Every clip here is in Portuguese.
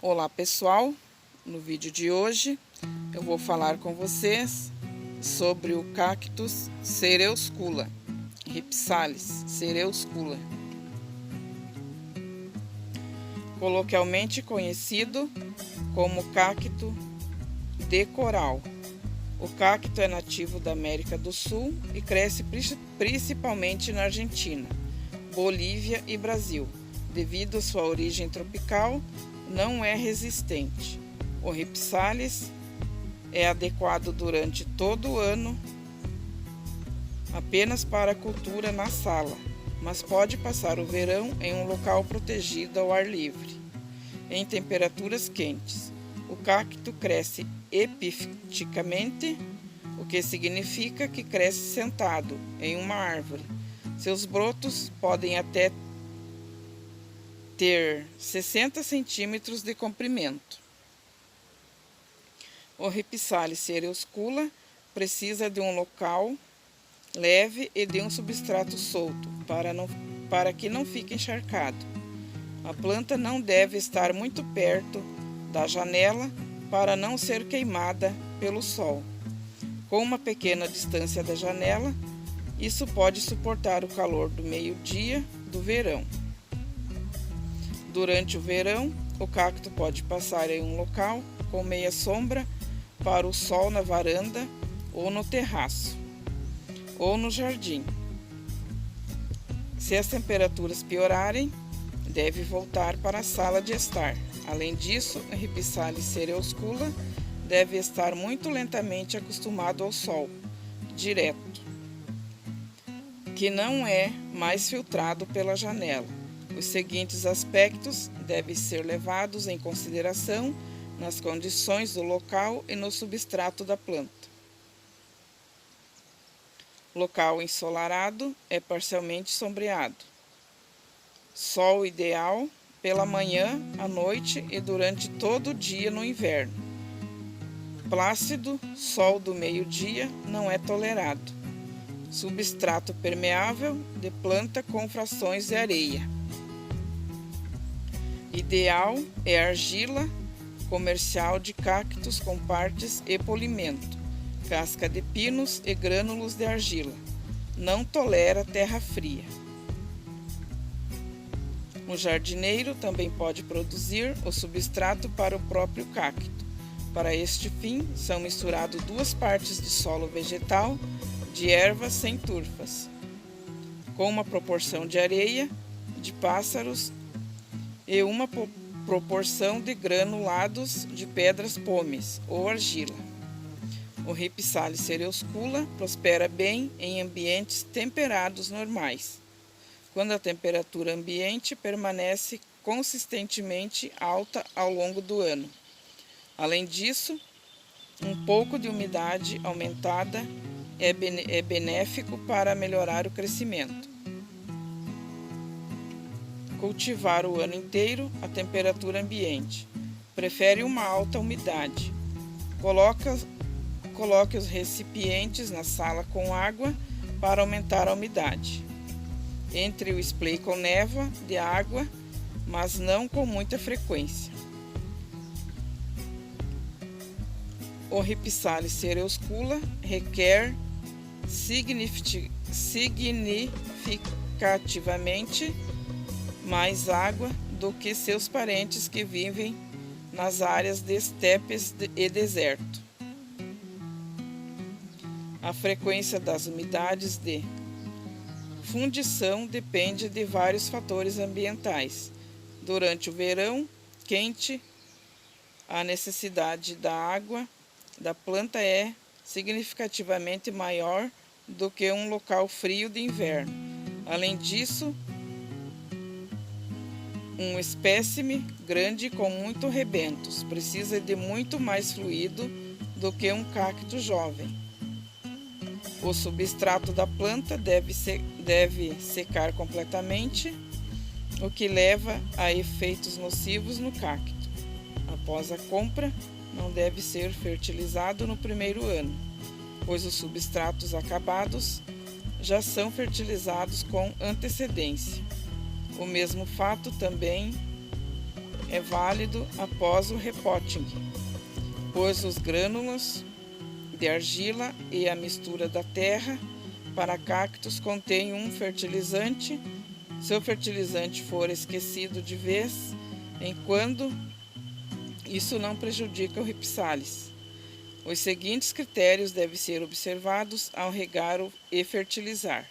Olá pessoal, no vídeo de hoje eu vou falar com vocês sobre o cactus Cereuscula, Rhipsalis cereuscula, coloquialmente conhecido como cacto de coral. O cacto é nativo da América do Sul e cresce principalmente na Argentina, Bolívia e Brasil. Devido à sua origem tropical, não é resistente. O Rhipsalis é adequado durante todo o ano apenas para a cultura na sala, mas pode passar o verão em um local protegido ao ar livre, em temperaturas quentes. O cacto cresce epífiticamente, o que significa que cresce sentado em uma árvore. Seus brotos podem até ter 60 centímetros de comprimento. O Rhipsalis cereuscula precisa de um local leve e de um substrato solto para que não fique encharcado. A planta não deve estar muito perto da janela para não ser queimada pelo sol. Com uma pequena distância da janela, isso pode suportar o calor do meio-dia do verão. Durante o verão, o cacto pode passar em um local com meia sombra para o sol na varanda ou no terraço ou no jardim. Se as temperaturas piorarem, deve voltar para a sala de estar. Além disso, o Rhipsalis cereuscula deve estar muito lentamente acostumado ao sol direto, que não é mais filtrado pela janela. Os seguintes aspectos devem ser levados em consideração nas condições do local e no substrato da planta. Local ensolarado é parcialmente sombreado. Sol ideal pela manhã, à noite e durante todo o dia no inverno. Plácido, sol do meio-dia não é tolerado. Substrato permeável de planta com frações de areia. Ideal é argila comercial de cactos com partes e polimento, casca de pinos e grânulos de argila. Não tolera terra fria. O jardineiro também pode produzir o substrato para o próprio cacto. Para este fim, são misturadas 2 partes de solo vegetal de ervas sem turfas, com uma proporção de areia, de pássaros e uma proporção de granulados de pedras pómeas ou argila. O Rhipsalis cereuscula prospera bem em ambientes temperados normais, quando a temperatura ambiente permanece consistentemente alta ao longo do ano. Além disso, um pouco de umidade aumentada é benéfico para melhorar o crescimento. Cultivar o ano inteiro a temperatura ambiente. Prefere uma alta umidade. Coloque os recipientes na sala com água para aumentar a umidade. Entre o spray com névoa de água, mas não com muita frequência. O Rhipsalis cereuscula requer significativamente mais água do que seus parentes que vivem nas áreas de estepes e deserto. A frequência das umidades de fundição depende de vários fatores ambientais. Durante o verão quente, a necessidade da água da planta é significativamente maior do que um local frio de inverno. Além disso, um espécime grande com muitos rebentos precisa de muito mais fluido do que um cacto jovem. O substrato da planta deve secar completamente, o que leva a efeitos nocivos no cacto. Após a compra, não deve ser fertilizado no primeiro ano, pois os substratos acabados já são fertilizados com antecedência. O mesmo fato também é válido após o repotting, pois os grânulos de argila e a mistura da terra para cactos contém um fertilizante. Se o fertilizante for esquecido de vez em quando, isso não prejudica o Rhipsalis. Os seguintes critérios devem ser observados ao regar e fertilizar: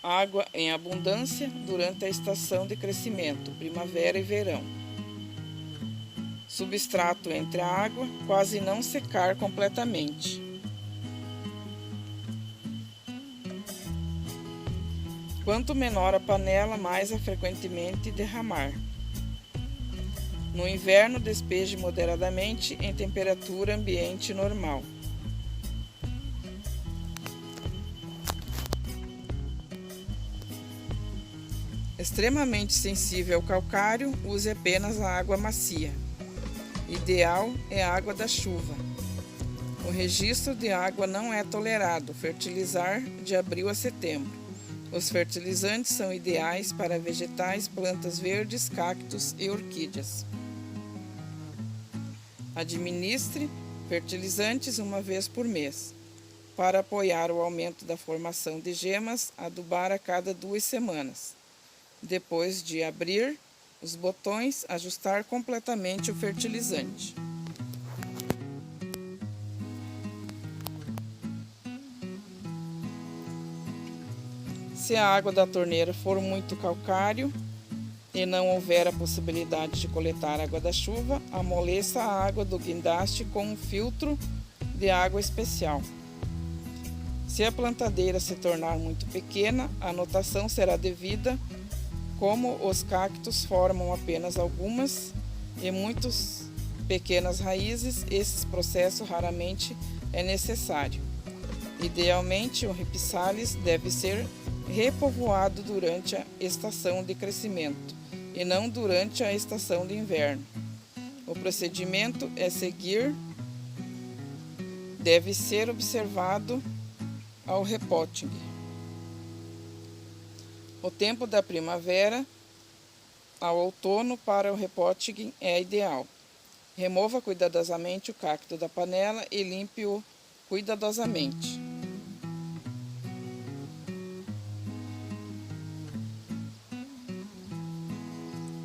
água em abundância durante a estação de crescimento, primavera e verão. Substrato entre a água, quase não secar completamente. Quanto menor a panela, mais a frequentemente derramar. No inverno, despeje moderadamente em temperatura ambiente normal. Extremamente sensível ao calcário, use apenas a água macia. Ideal é a água da chuva. O registro de água não é tolerado. Fertilizar de abril a setembro. Os fertilizantes são ideais para vegetais, plantas verdes, cactos e orquídeas. Administre fertilizantes uma vez por mês. Para apoiar o aumento da formação de gemas, adubar a cada 2 semanas. Depois de abrir os botões, ajustar completamente o fertilizante. Se a água da torneira for muito calcário e não houver a possibilidade de coletar água da chuva, amoleça a água do guindaste com um filtro de água especial. Se a plantadeira se tornar muito pequena, a anotação será devida. Como os cactos formam apenas algumas e muitas pequenas raízes, esse processo raramente é necessário. Idealmente, o Rhipsalis deve ser repovoado durante a estação de crescimento e não durante a estação de inverno. O procedimento deve ser observado ao repotting. O tempo da primavera ao outono para o repotting é ideal. Remova cuidadosamente o cacto da panela e limpe-o cuidadosamente.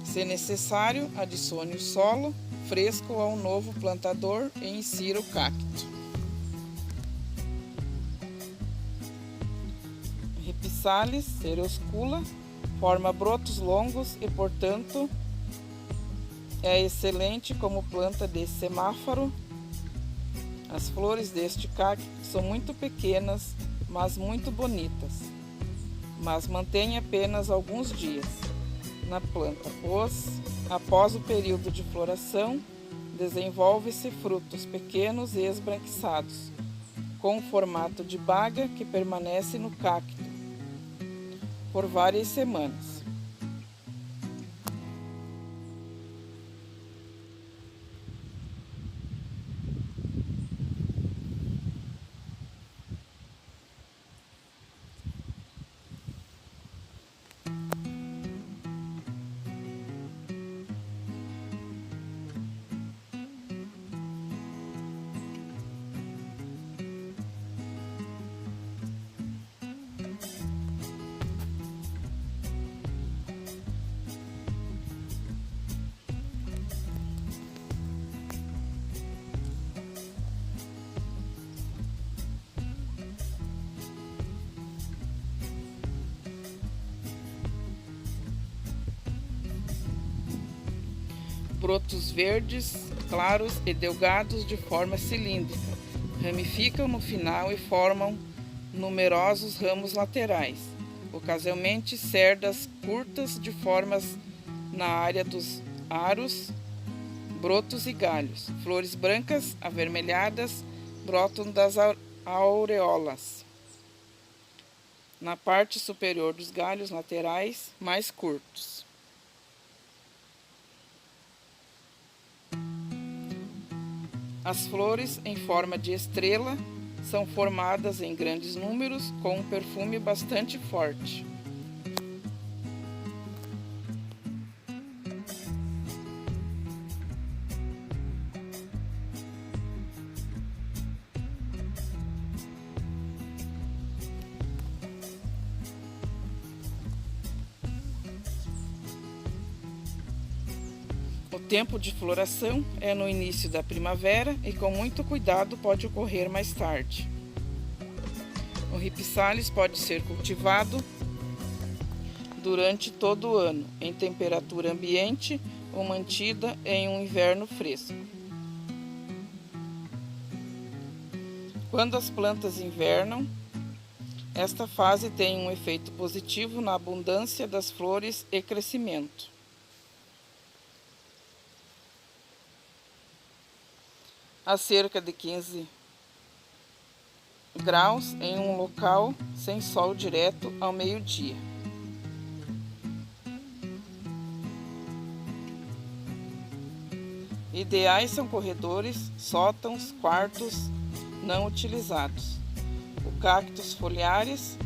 Se necessário, adicione o solo fresco ao novo plantador e insira o cacto. Rhipsalis seroscula forma brotos longos e, portanto, é excelente como planta de semáforo. As flores deste cacto são muito pequenas, mas muito bonitas, mas mantém apenas alguns dias na planta, pois, após o período de floração, desenvolve-se frutos pequenos e esbranquiçados, com formato de baga que permanece no cacto por várias semanas. Brotos verdes, claros e delgados de forma cilíndrica, ramificam no final e formam numerosos ramos laterais, ocasionalmente cerdas curtas de formas na área dos aros, brotos e galhos. Flores brancas avermelhadas brotam das auréolas. Na parte superior dos galhos laterais, mais curtos. As flores, em forma de estrela, são formadas em grandes números com um perfume bastante forte. tempo de floração é no início da primavera e com muito cuidado pode ocorrer mais tarde. O Ripsalis pode ser cultivado durante todo o ano, em temperatura ambiente ou mantida em um inverno fresco. Quando as plantas invernam, esta fase tem um efeito positivo na abundância das flores e crescimento. A cerca de 15 graus em um local sem sol direto ao meio-dia. Ideais são corredores, sótãos, quartos não utilizados. Os cactos foliares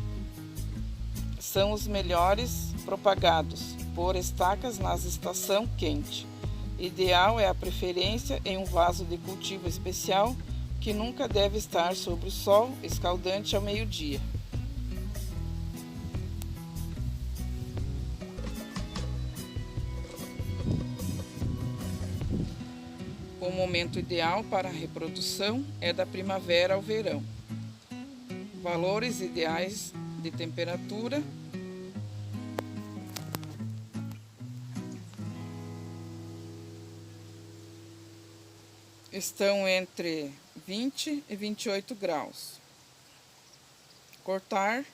são os melhores propagados por estacas nas estação quente. Ideal é a preferência em um vaso de cultivo especial que nunca deve estar sob o sol escaldante ao meio-dia. O momento ideal para a reprodução é da primavera ao verão. Valores ideais de temperatura estão entre 20 e 28 graus. Cortar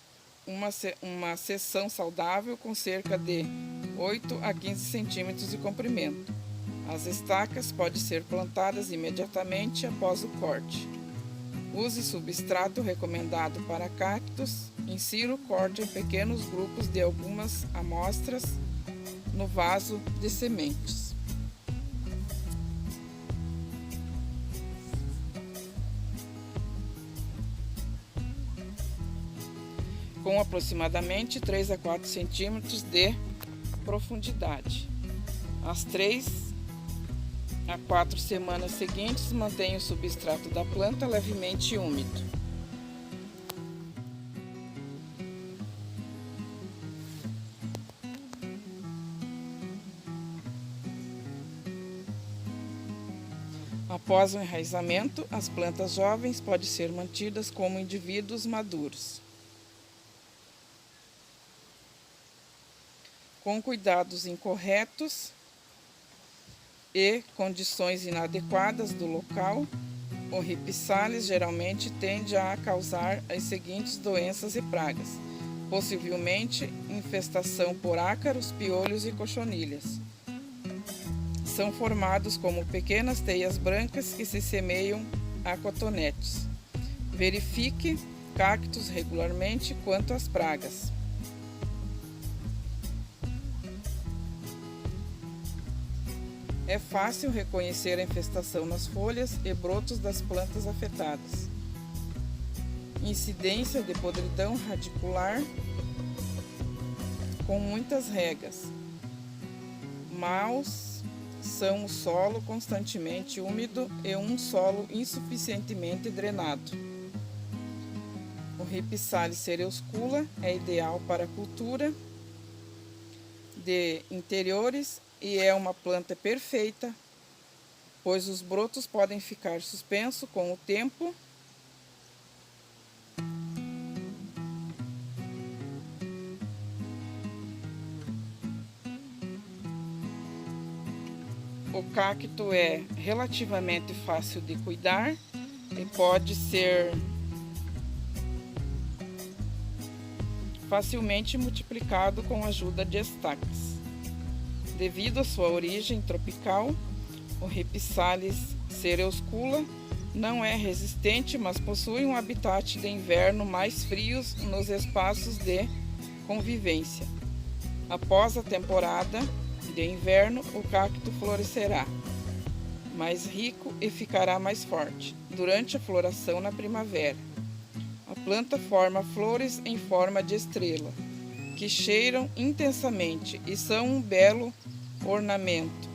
uma seção saudável com cerca de 8 a 15 centímetros de comprimento. As estacas podem ser plantadas imediatamente após o corte. Use substrato recomendado para cactos. Insira o corte em pequenos grupos de algumas amostras no vaso de sementes. Com aproximadamente 3 a 4 centímetros de profundidade. As 3 a 4 semanas seguintes, mantenha o substrato da planta levemente úmido. Após o enraizamento, as plantas jovens podem ser mantidas como indivíduos maduros. Com cuidados incorretos e condições inadequadas do local, o Ripsalis geralmente tende a causar as seguintes doenças e pragas, possivelmente infestação por ácaros, piolhos e cochonilhas. São formados como pequenas teias brancas que se semeiam a cotonetes. Verifique cactos regularmente quanto às pragas. É fácil reconhecer a infestação nas folhas e brotos das plantas afetadas. Incidência de podridão radicular com muitas regas. Maus são o solo constantemente úmido e um solo insuficientemente drenado. O Ripsalis cereuscula é ideal para a cultura de interiores e é uma planta perfeita, pois os brotos podem ficar suspensos com o tempo O cacto é relativamente fácil de cuidar e pode ser facilmente multiplicado com a ajuda de estacas. Devido à sua origem tropical, o Ripsalis cereuscula não é resistente, mas possui um habitat de inverno mais frios nos espaços de convivência. Após a temporada de inverno, o cacto florescerá mais rico e ficará mais forte durante a floração na primavera. A planta forma flores em forma de estrela, que cheiram intensamente e são um belo ornamento.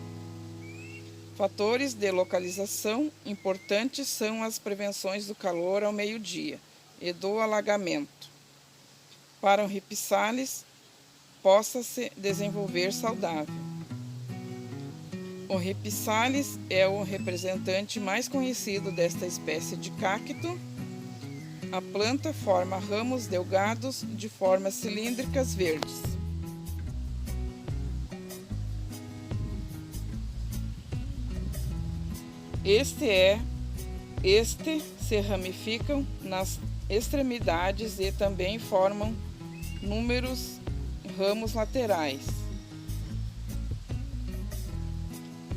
Fatores de localização importantes são as prevenções do calor ao meio-dia e do alagamento, para o Ripsalis possa se desenvolver saudável. O Rhipsalis é o representante mais conhecido desta espécie de cacto. A planta forma ramos delgados de formas cilíndricas verdes. Este se ramificam nas extremidades e também formam inúmeros ramos laterais,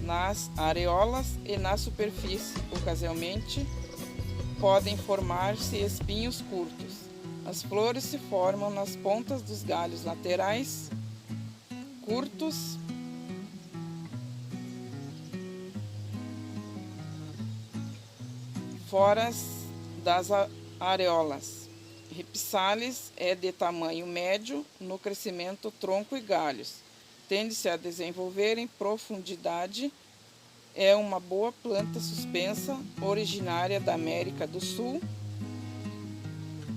nas areolas e na superfície. Ocasionalmente, podem formar-se espinhos curtos. As flores se formam nas pontas dos galhos laterais, curtos, fora das areolas. Rhipsalis é de tamanho médio no crescimento, tronco e galhos. Tende-se a desenvolver em profundidade. É uma boa planta suspensa, originária da América do Sul.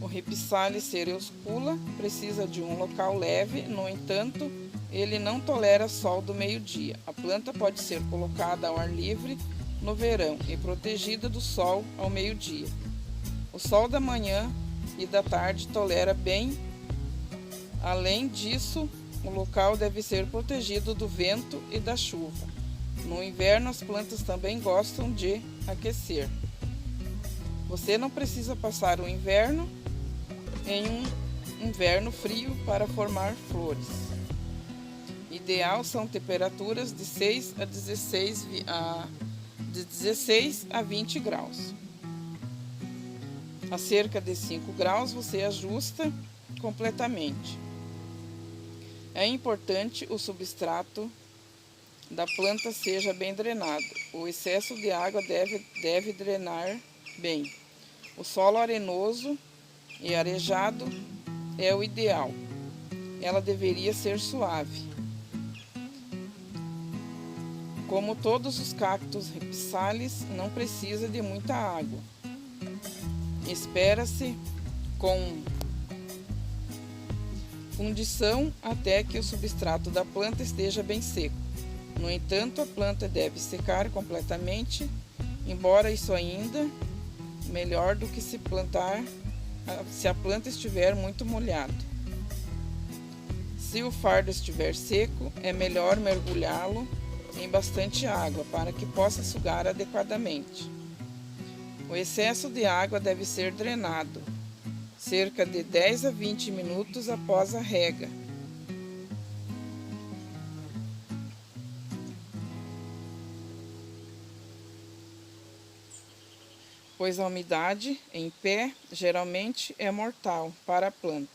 O Rhipsalis cereuscula precisa de um local leve, no entanto, ele não tolera sol do meio-dia. A planta pode ser colocada ao ar livre no verão e protegida do sol ao meio-dia. O sol da manhã e da tarde tolera bem. Além disso, o local deve ser protegido do vento e da chuva. No inverno, as plantas também gostam de aquecer. Você não precisa passar o inverno em um inverno frio para formar flores. Ideal são temperaturas de 16 a 20 graus. A cerca de 5 graus você ajusta completamente. É importante o substrato da planta seja bem drenado. O excesso de água deve drenar bem. O solo arenoso e arejado é o ideal. Ela deveria ser suave. Como todos os cactos Rhipsalis, não precisa de muita água. Espera-se com fundição até que o substrato da planta esteja bem seco. No entanto, a planta deve secar completamente, embora isso ainda melhor do que se a planta estiver muito molhada. Se o fardo estiver seco, é melhor mergulhá-lo em bastante água para que possa sugar adequadamente. O excesso de água deve ser drenado cerca de 10 a 20 minutos após a rega. Pois a umidade em pé geralmente é mortal para a planta.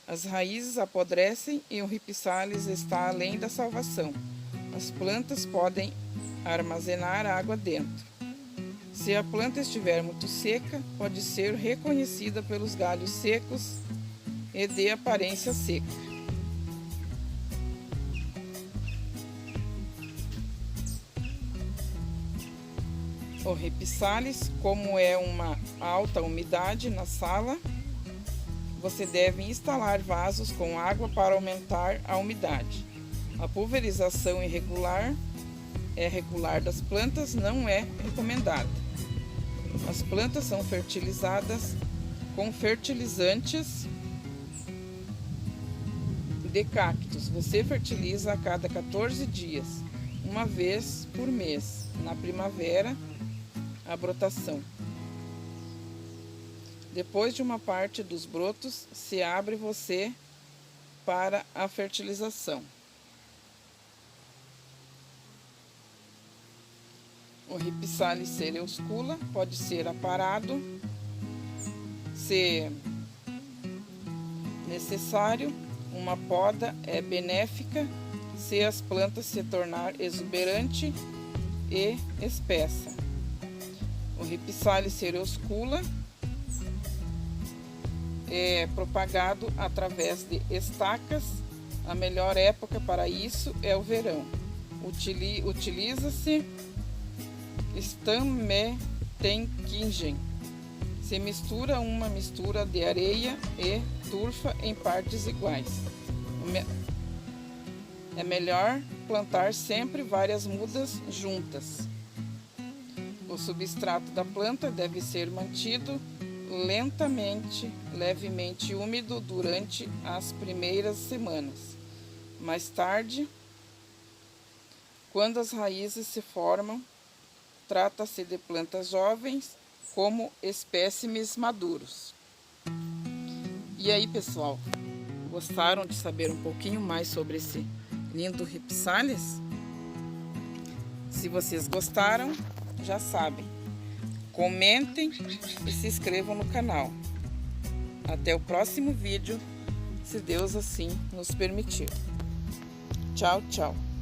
As raízes apodrecem e o Rhipsalis está além da salvação. As plantas podem armazenar água dentro. Se a planta estiver muito seca, pode ser reconhecida pelos galhos secos e de aparência seca. O Rhipsalis, como é uma alta umidade na sala, você deve instalar vasos com água para aumentar a umidade. A pulverização irregular das plantas não é recomendada. As plantas são fertilizadas com fertilizantes de cactos. Você fertiliza a cada 14 dias, uma vez por mês. Na primavera, a brotação. Depois de uma parte dos brotos, se abre você para a fertilização. O Rhipsalis cereuscula pode ser aparado, se necessário. Uma poda é benéfica se as plantas se tornar exuberante e espessa. O Rhipsalis cereuscula é propagado através de estacas. A melhor época para isso é o verão. Utiliza-se Stammetenkingen. Se mistura uma mistura de areia e turfa em partes iguais. É melhor plantar sempre várias mudas juntas. O substrato da planta deve ser mantido levemente úmido durante as primeiras semanas. Mais tarde, quando as raízes se formam, trata-se de plantas jovens como espécimes maduros. E aí, pessoal, gostaram de saber um pouquinho mais sobre esse lindo Rhipsalis? Se vocês gostaram, já sabem, comentem e se inscrevam no canal. Até o próximo vídeo, se Deus assim nos permitir. Tchau, tchau.